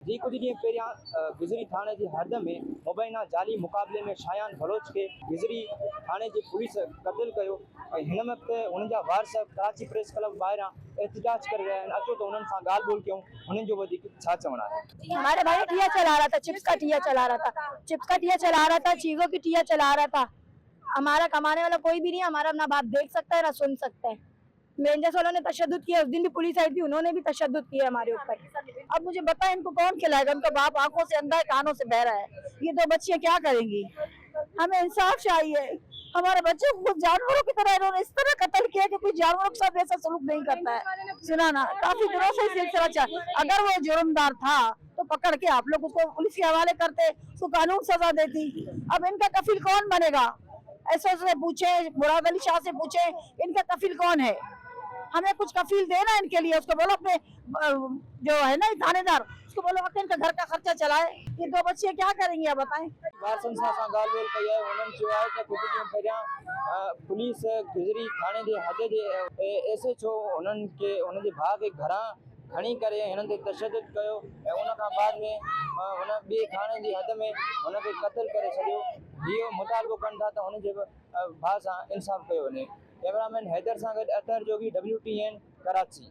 जी कुछ ॾींहं पहिरियां गुजरी थाणे जी हद में मुबैना जाली मुक़ाबले में शायान बलोच खे गुजरी थाणे जी पुलिस क़त्ल कयो ऐं हिन वक़्तु हुननि जा वारस कराची प्रेस क्लब ॿाहिरां एहतिजाज करे रहिया आहिनि। अचो त हुननि सां ॻाल्हि ॿोल कयूं, हुननि जो वधीक छा चवणु आहे। हमारे भाई ठिया चला रहा था, चिप्स का ठिया चला रहा था, चिप्स का ठिया चला रहा था, चीजों की ठिया चला रहा था। हमारा कमाने वाला कोई भी नहीं, हमारा ना बाप देख सकता है ना सुन सकता है। मेंजस वालों ने तशद्दुद किया, उस दिन भी पुलिस आई थी, उन्होंने भी तशद्दुद किया हमारे ऊपर। अब मुझे बताएं इनको कौन खिलाएगा? उनका बाप आंखों से अंधा है, कानों से बहरा है। ये दो बच्चियां क्या करेंगी? हमें इंसाफ चाहिए। हमारे बच्चे को जानवरों की तरह इन्होंने इस तरह कत्ल किया कि कोई जानवरों के साथ ऐसा सलूक नहीं करता है। सुना ना, काफी दिनों से सिलसिला चल, अगर वो जुर्मदार था तो पकड़ के आप लोग उसको पुलिस के हवाले करते, उसको कानून सजा देती। अब इनका कफील कौन बनेगा? ऐसे से पूछे, मुराद अली शाह से पूछे, इनका कफील कौन है? हमें कुछ कफील देना इनके लिए। उसको बोलो अपने जो है ना थानेदार, उसको बोलो अपने इनका घर का खर्चा चलाए। ये दो बच्चे क्या करेंगी आप बताएं। वारसनि सां ॻाल्हि ॿोल कई आहे। हुननि चयो आहे त कुझु ॾींहं पहिरियां पुलिस गुजरी थाणे जे हद जे SHO हुननि खे हुननि जे भाउ खे घरां खणी करे हिननि ते तशद्दुद कयो ऐं उन खां बाद में हुन ॿिए थाणे जी हद में हुनखे क़त्ल करे छॾियो। इहो मुतालबो कनि था त हुनजे भाउ सां इंसाफ़ कयो वञे। कैमरामैन हैदर सां गॾु अतहर जोगी, WTN कराची।